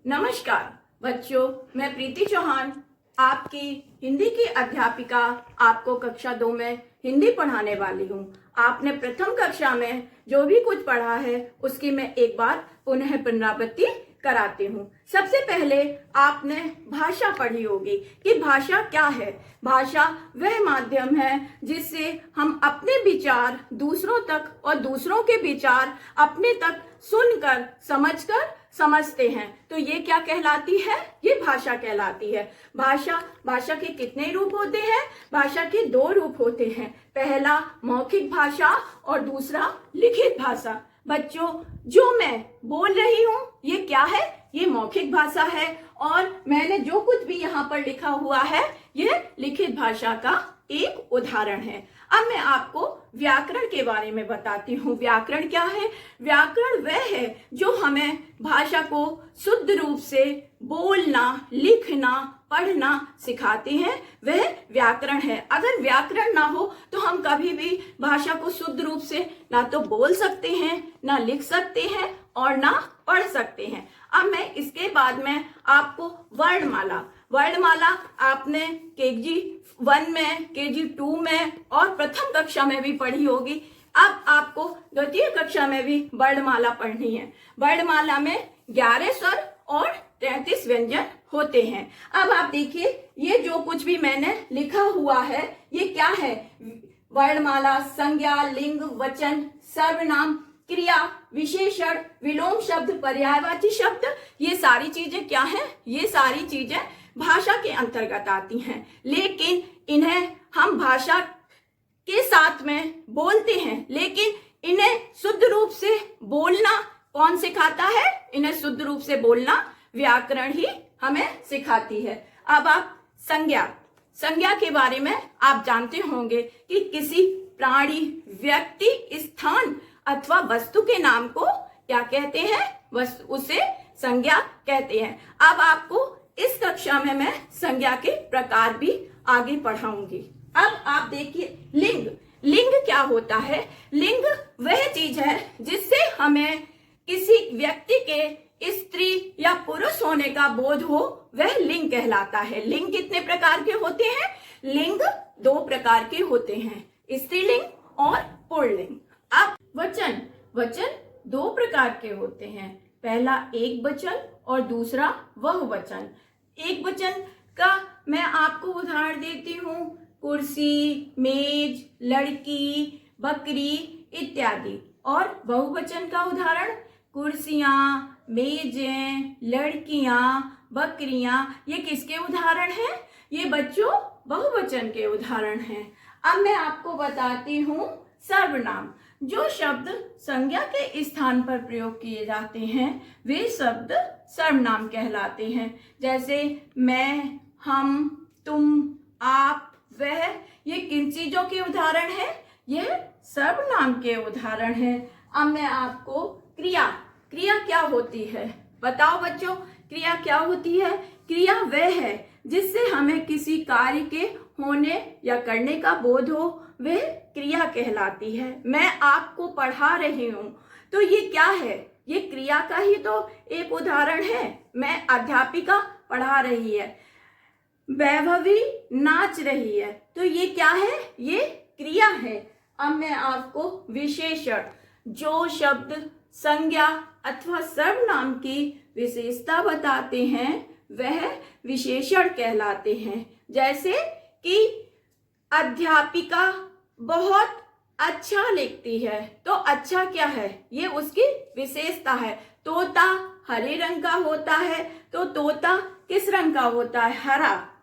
नमस्कार बच्चों, मैं प्रीति चौहान आपकी हिंदी की अध्यापिका आपको कक्षा 2 में हिंदी पढ़ाने वाली हूँ। आपने प्रथम कक्षा में जो भी कुछ पढ़ा है उसकी मैं एक बार पुनः पुनरावृत्ति कराती हूँ। सबसे पहले आपने भाषा पढ़ी होगी कि भाषा क्या है। भाषा वह माध्यम है जिससे हम अपने विचार दूसरों तक और दूसरों के विचार अपने तक सुनकर समझकर समझते हैं। तो ये क्या कहलाती है? ये भाषा कहलाती है। भाषा के कितने रूप होते हैं? भाषा के 2 रूप होते हैं। पहला मौखिक भाषा और दूसरा लिखित भाषा। बच्चों, जो मैं बोल रही हूँ ये क्या है? ये मौखिक भाषा है और मैंने जो कुछ भी यहाँ पर लिखा हुआ है ये लिखित भाषा का एक उदाहरण है। अब मैं आपको व्याकरण के बारे में बताती हूँ। व्याकरण क्या है? व्याकरण वह है जो हमें भाषा को शुद्ध रूप से बोलना, लिखना, पढ़ना सिखाते हैं, वह व्याकरण है। अगर व्याकरण ना हो तो हम कभी भी भाषा को शुद्ध रूप से ना तो बोल सकते हैं, ना लिख सकते हैं और ना पढ़ सकते हैं। अब मैं इसके बाद में आपको वर्णमाला आपने केजी 1 में, केजी 2 में और प्रथम कक्षा में भी पढ़ी होगी। अब आपको द्वितीय कक्षा में भी वर्णमाला पढ़नी है। वर्णमाला में 11 स्वर और 33 व्यंजन होते हैं। अब आप देखिए, ये जो कुछ भी मैंने लिखा हुआ है ये क्या है? वर्णमाला संज्ञा, लिंग, वचन, सर्वनाम, क्रिया, विशेषण, विलोम शब्द, पर्यायवाची शब्द, ये सारी चीजें क्या हैं? ये सारी चीजें भाषा के अंतर्गत आती हैं, लेकिन इन्हें हम भाषा के साथ में बोलते हैं, लेकिन इन्हें शुद्ध रूप से बोलना कौन सिखाता है? इन्हें शुद्ध रूप से बोलना व्याकरण ही हमें सिखाती है। अब आप संज्ञा के बारे में आप जानते होंगे कि किसी प्राणी, व्यक्ति, स्थान अथवा वस्तु के नाम को क्या कहते हैं? उसे संज्ञा कहते हैं। अब आपको इस कक्षा में मैं संज्ञा के प्रकार भी आगे पढ़ाऊंगी। अब आप देखिए, लिंग क्या होता है? लिंग वह चीज है जिससे हमें किसी व्यक्ति के स्त्री या पुरुष होने का बोध हो, वह लिंग कहलाता है। लिंग कितने प्रकार के होते हैं? लिंग 2 प्रकार के होते हैं, स्त्रीलिंग और पुल्लिंग। अब वचन 2 प्रकार के होते हैं। पहला एक वचन और दूसरा वह वचन। एक वचन का मैं आपको उदाहरण देती हूँ, कुर्सी, मेज, लड़की, बकरी इत्यादि। और बहुवचन का उदाहरण कुर्सियां, मेजें, लड़कियां, बकरियां, ये किसके उदाहरण हैं? ये बच्चों बहुवचन के उदाहरण हैं। अब मैं आपको बताती हूँ सर्वनाम। जो शब्द संज्ञा के स्थान पर प्रयोग किए जाते हैं वे शब्द सर्वनाम कहलाते हैं। जैसे मैं, हम, तुम, आप, वह, ये किन चीजों के उदाहरण हैं? यह सर्वनाम के उदाहरण हैं। अब मैं आपको क्रिया क्या होती है बताओ बच्चों। क्रिया क्या होती है? क्रिया वह है जिससे हमें किसी कार्य के होने या करने का बोध हो, वह क्रिया कहलाती है। मैं आपको पढ़ा रही हूँ तो ये क्या है? ये क्रिया का ही तो एक उदाहरण है। मैं अध्यापिका पढ़ा रही है, वैभवी नाच रही है, तो ये क्या है? ये क्रिया है। अब मैं आपको विशेषण, जो शब्द संज्ञा अथवा सर्वनाम की विशेषता बताते हैं वह विशेषण कहलाते हैं। जैसे कि अध्यापिका बहुत अच्छा लिखती है, तो अच्छा क्या है? ये उसकी विशेषता है। तोता हरे रंग का होता है, तो तोता किस रंग का होता है?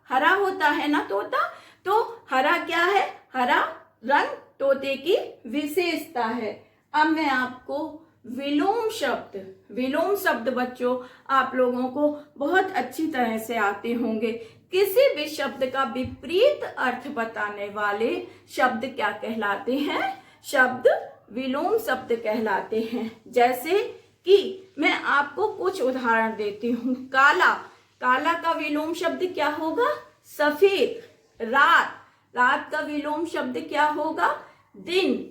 हरा होता है ना तोता, तो हरा क्या है? हरा रंग तोते की विशेषता है। अब मैं आपको विलोम शब्द बच्चों आप लोगों को बहुत अच्छी तरह से आते होंगे। किसी भी शब्द का विपरीत अर्थ बताने वाले शब्द क्या कहलाते हैं? शब्द विलोम शब्द कहलाते हैं। जैसे कि मैं आपको कुछ उदाहरण देती हूँ। काला का विलोम शब्द क्या होगा? सफेद। रात का विलोम शब्द क्या होगा? दिन।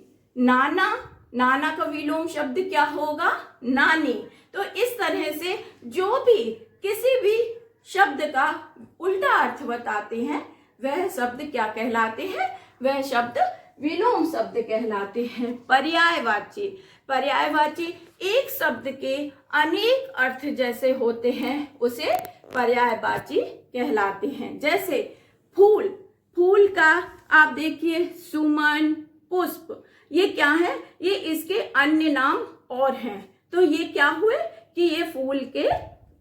नाना का विलोम शब्द क्या होगा? नानी। तो इस तरह से जो भी किसी भी शब्द का उल्टा अर्थ बताते हैं वह शब्द क्या कहलाते हैं? वह शब्द विलोम शब्द कहलाते हैं। पर्यायवाची, पर्यायवाची एक शब्द के अनेक अर्थ जैसे होते हैं उसे पर्यायवाची कहलाते हैं। जैसे फूल, फूल का आप देखिए सुमन, पुष्प, ये क्या है? ये इसके अन्य नाम और हैं, तो ये क्या हुए कि ये फूल के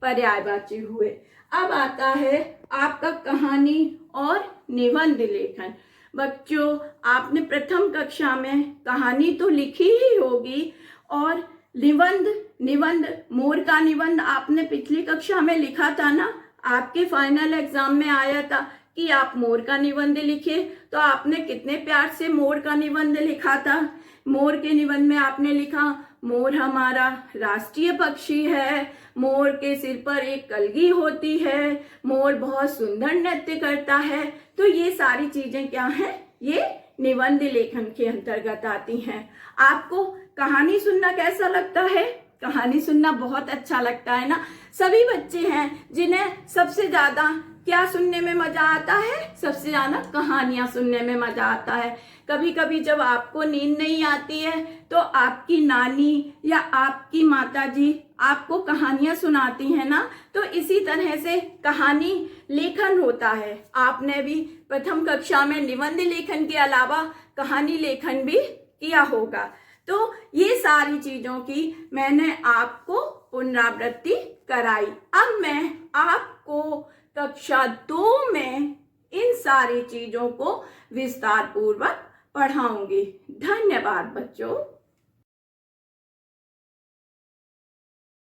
पर्यायवाची हुए। अब आता है आपका कहानी और निबंध लेखन। बच्चों, आपने प्रथम कक्षा में कहानी तो लिखी ही होगी और निबंध मोर का निबंध आपने पिछली कक्षा में लिखा था ना। आपके फाइनल एग्जाम में आया था कि आप मोर का निबंध लिखे, तो आपने कितने प्यार से मोर का निबंध लिखा था। मोर के निबंध में आपने लिखा, मोर हमारा राष्ट्रीय पक्षी है, मोर के सिर पर एक कलगी होती है, मोर बहुत सुंदर नृत्य करता है। तो ये सारी चीजें क्या हैं? ये निबंध लेखन के अंतर्गत आती हैं। आपको कहानी सुनना कैसा लगता है? कहानी सुनना बहुत अच्छा लगता है ना। सभी बच्चे हैं जिन्हें सबसे ज्यादा क्या सुनने में मजा आता है? सबसे ज्यादा कहानियां सुनने में मजा आता है। कभी कभी जब आपको नींद नहीं आती है तो आपकी नानी या आपकी माताजी आपको कहानियां सुनाती है ना, तो इसी तरह से कहानी लेखन होता है। आपने भी प्रथम कक्षा में निबंध लेखन के अलावा कहानी लेखन भी किया होगा। तो ये सारी चीजों की मैंने आपको पुनरावृत्ति कराई। अब मैं आपको कक्षा 2 में इन सारी चीजों को विस्तार पूर्वक पढ़ाऊंगी। धन्यवाद बच्चों।